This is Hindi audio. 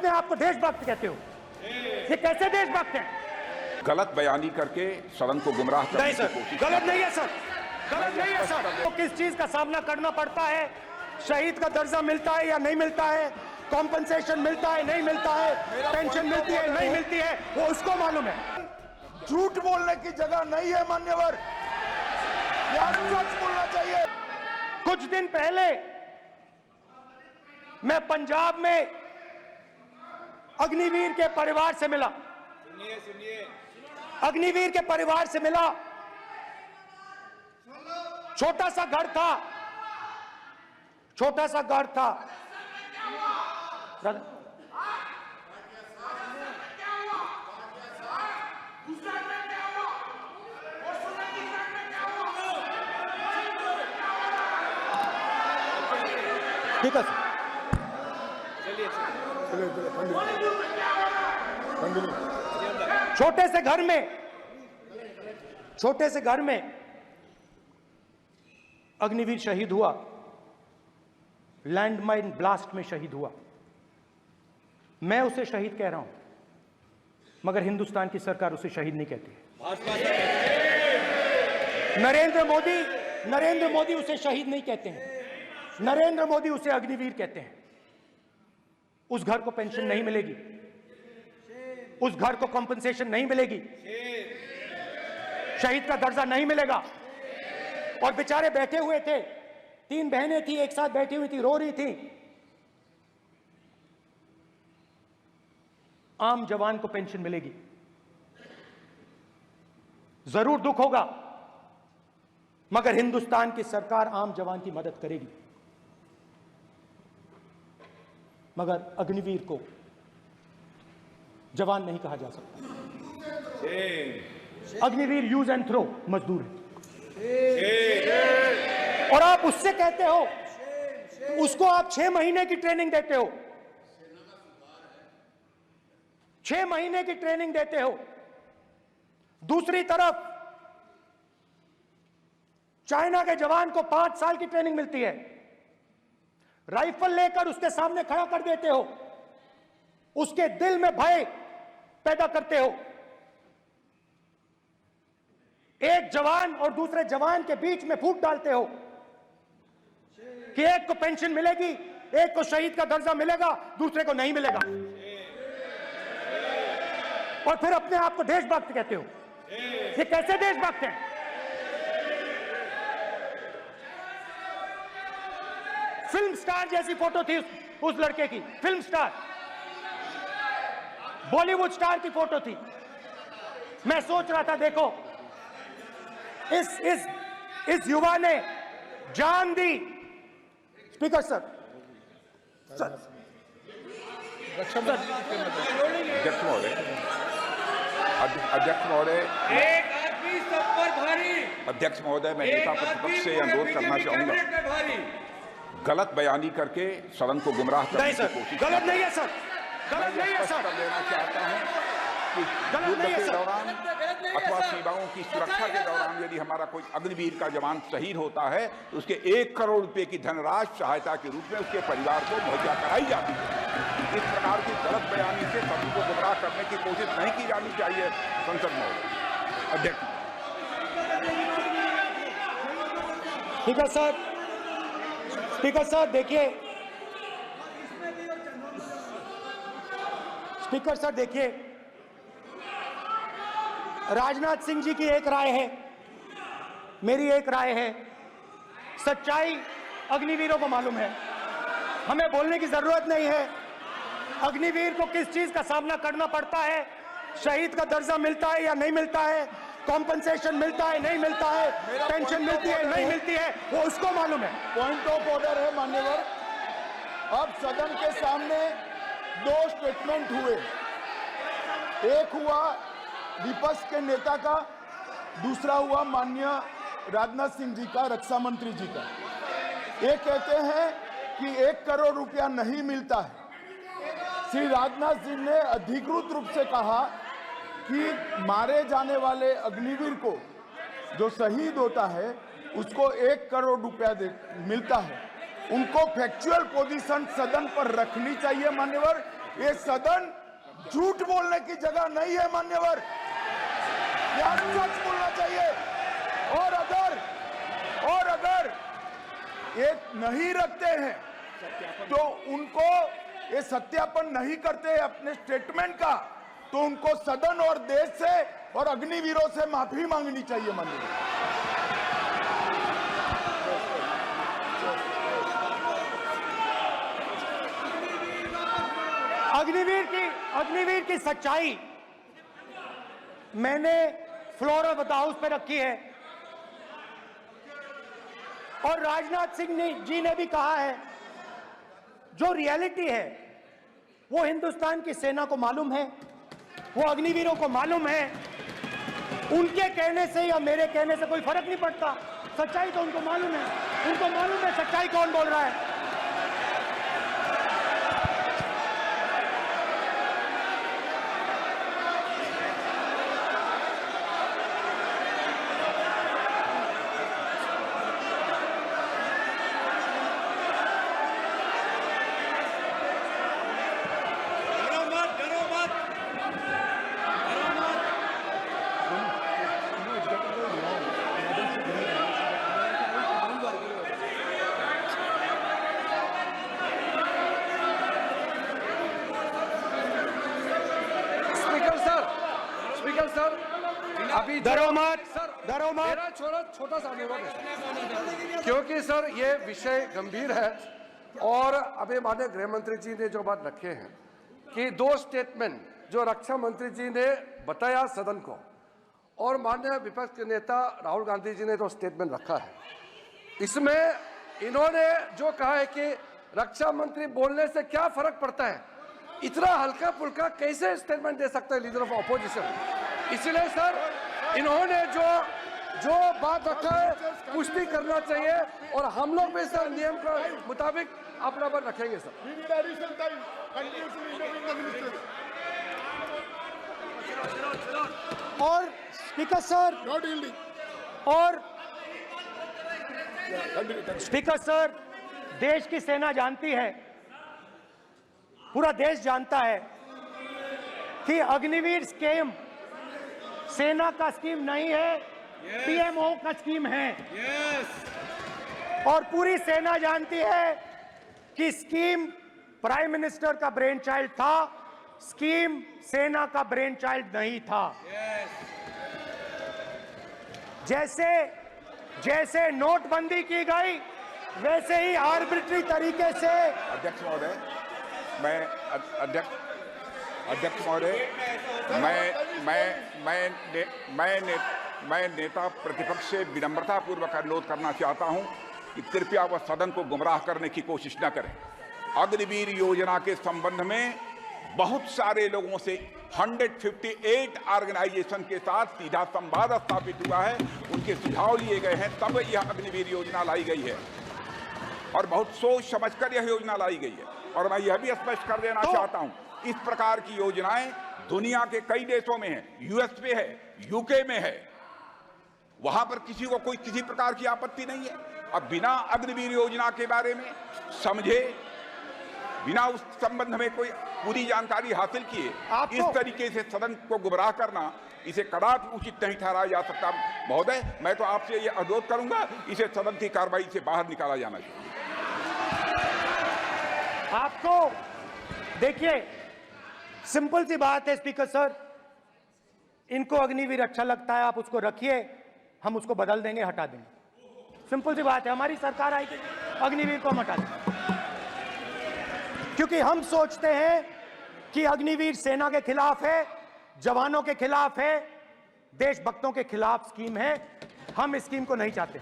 अपने आप को देशभक्त कहते हो, ये कैसे देशभक्त हैं? गलत बयानी करके सदन को गुमराह करने नहीं की सर, कोशिश गलत नहीं है सर, गलत नहीं है सर। तो किस चीज का सामना करना पड़ता है? शहीद का दर्जा मिलता है या नहीं मिलता है, कॉम्पनसेशन मिलता है नहीं मिलता है, पेंशन मिलती है नहीं मिलती है, वो उसको मालूम है। झूठ बोलने की जगह नहीं है मान्यवर, यार सच बोलना चाहिए। कुछ दिन पहले मैं पंजाब में अग्निवीर के परिवार से मिला। सुनिए अग्निवीर के परिवार से मिला। छोटा सा घर था, छोटा सा घर था। ठीक है सर, छोटे से घर में अग्निवीर शहीद हुआ, लैंडमाइन ब्लास्ट में शहीद हुआ। मैं उसे शहीद कह रहा हूं, मगर हिंदुस्तान की सरकार उसे शहीद नहीं कहती है। नरेंद्र मोदी उसे शहीद नहीं कहते हैं, नरेंद्र मोदी उसे अग्निवीर कहते हैं। उस घर को पेंशन नहीं मिलेगी, उस घर को कॉम्पनसेशन नहीं मिलेगी, शहीद का दर्जा नहीं मिलेगा। और बेचारे बैठे हुए थे, 3 बहनें थी, एक साथ बैठी हुई थी, रो रही थी। आम जवान को पेंशन मिलेगी, जरूर दुख होगा, मगर हिंदुस्तान की सरकार आम जवान की मदद करेगी। मगर अग्निवीर को जवान नहीं कहा जा सकता। अग्निवीर यूज एंड थ्रो मजदूर है। और आप उससे कहते हो, उसको आप 6 महीने की ट्रेनिंग देते हो, 6 महीने की ट्रेनिंग देते हो। दूसरी तरफ चाइना के जवान को 5 साल की ट्रेनिंग मिलती है, राइफल लेकर उसके सामने खड़ा कर देते हो, उसके दिल में भय पैदा करते हो। एक जवान और दूसरे जवान के बीच में फूट डालते हो कि एक को पेंशन मिलेगी, एक को शहीद का दर्जा मिलेगा, दूसरे को नहीं मिलेगा। और फिर अपने आप को देशभक्त कहते हो, ये कैसे देशभक्त हैं? फिल्म स्टार जैसी फोटो थी उस लड़के की, फिल्म स्टार, बॉलीवुड स्टार की फोटो थी। मैं सोच रहा था, देखो इस युवा ने जान दी। स्पीकर सर, अध्यक्ष महोदय, एक आदमी सब पर भारी। अध्यक्ष महोदय, मैं नेता प्रतिपक्ष से अनुरोध करना चाहूंगा, गलत बयानी करके सदन को गुमराह करने की कोशिश। गलत नहीं है सर, गलत नहीं है सर, लेना चाहता हूं कि युद्ध के दौरान अथवा सीमाओं की सुरक्षा के दौरान यदि हमारा कोई अग्निवीर का जवान शहीद होता है तो उसके 1 करोड़ रुपए की धनराशि सहायता के रूप में उसके परिवार को मुहैया कराई जाती है। इस प्रकार की गलत बयानी से सदन को गुमराह करने की कोशिश नहीं की जानी चाहिए। संसद महोदय, अध्यक्ष। ठीक है सर, स्पीकर सर देखिए, स्पीकर सर देखिए, राजनाथ सिंह जी की एक राय है, मेरी एक राय है। सच्चाई अग्निवीरों को मालूम है, हमें बोलने की जरूरत नहीं है। अग्निवीर को किस चीज का सामना करना पड़ता है, शहीद का दर्जा मिलता है या नहीं मिलता है, कॉम्पनसेशन मिलता है नहीं मिलता है, पेंशन मिलती है नहीं मिलती है, वो उसको मालूम है। पॉइंट ऑफ ऑर्डर है मान्यवर। अब सदन के सामने 2 स्टेटमेंट हुए, एक हुआ विपक्ष के नेता का, दूसरा हुआ माननीय राजनाथ सिंह जी का, रक्षा मंत्री जी का। ये कहते हैं कि 1 करोड़ रुपया नहीं मिलता है। श्री राजनाथ सिंह ने अधिकृत रूप से कहा कि मारे जाने वाले अग्निवीर को जो शहीद होता है उसको 1 करोड़ रुपया मिलता है। उनको फैक्चुअल पोजीशन सदन पर रखनी चाहिए मान्यवर। ये सदन झूठ बोलने की जगह नहीं है मान्यवर, यहाँ सच बोलना चाहिए। और अगर ये नहीं रखते हैं तो उनको ये सत्यापन नहीं करते हैं अपने स्टेटमेंट का, तो उनको सदन और देश से और अग्निवीरों से माफी मांगनी चाहिए माननीय। अग्निवीर की सच्चाई मैंने फ्लोर ऑफ द हाउस पे रखी है और राजनाथ सिंह जी ने भी कहा है, जो रियलिटी है वो हिंदुस्तान की सेना को मालूम है, वो अग्निवीरों को मालूम है। उनके कहने से या मेरे कहने से कोई फर्क नहीं पड़ता, सच्चाई तो उनको मालूम है सच्चाई कौन बोल रहा है। अभी डरो मत। मेरा छोटा सा अनुरोध है, क्योंकि सर ये विषय गंभीर है और अभी माननीय गृह मंत्री जी ने जो बात रखे हैं कि 2 स्टेटमेंट जो रक्षा मंत्री जी ने बताया सदन को और माननीय विपक्ष के नेता राहुल गांधी जी ने जो स्टेटमेंट रखा है, इसमें इन्होंने जो कहा है कि रक्षा मंत्री बोलने से क्या फर्क पड़ता है, इतना हल्का फुल्का कैसे स्टेटमेंट दे सकता है लीडर ऑफ ऑपोजिशन। इसलिए सर इन्होंने जो बात रखा है पुष्टि करना चाहिए और हम लोग भी सर नियम के मुताबिक अपना बात रखेंगे सर। और स्पीकर सर स्पीकर सर, देश की सेना जानती है, पूरा देश जानता है कि अग्निवीर स्कीम सेना का स्कीम नहीं है, पीएमओ का स्कीम है। और पूरी सेना जानती है कि स्कीम प्राइम मिनिस्टर का ब्रेन चाइल्ड था, स्कीम सेना का ब्रेन चाइल्ड नहीं था। जैसे नोटबंदी की गई वैसे ही आर्बिट्री तरीके से। अध्यक्ष महोदय, मैं नेता प्रतिपक्ष से विनम्रता पूर्वक अनुरोध करना चाहता हूं कि कृपया वह सदन को गुमराह करने की कोशिश न करें। अग्निवीर योजना के संबंध में बहुत सारे लोगों से 158 ऑर्गेनाइजेशन के साथ सीधा संवाद स्थापित हुआ है, उनके सुझाव लिए गए हैं, तब यह अग्निवीर योजना लाई गई है और बहुत सोच समझकर यह योजना लाई गई है। और मैं यह भी स्पष्ट कर देना चाहता हूं, इस प्रकार की योजनाएं दुनिया के कई देशों में है, यूएस में है, यूके में है, वहां पर किसी को कोई किसी प्रकार की आपत्ति नहीं है। अब बिना अग्निवीर योजना के बारे में समझे, बिना उस संबंध में कोई पूरी जानकारी हासिल किए इस तरीके से सदन को गुमराह करना, इसे कदापि उचित नहीं ठहराया जा सकता। महोदय, मैं तो आपसे यह अनुरोध करूंगा, इसे सदन की कार्रवाई से बाहर निकाला जाना चाहिए। आपको देखिए, सिंपल सी बात है स्पीकर सर, इनको अग्निवीर अच्छा लगता है, आप उसको रखिए, हम उसको बदल देंगे, हटा देंगे। सिंपल सी बात है, हमारी सरकार आएगी, अग्निवीर को हम हटा देंगे, क्योंकि हम सोचते हैं कि अग्निवीर सेना के खिलाफ है, जवानों के खिलाफ है, देशभक्तों के खिलाफ स्कीम है। हम इस स्कीम को नहीं चाहते।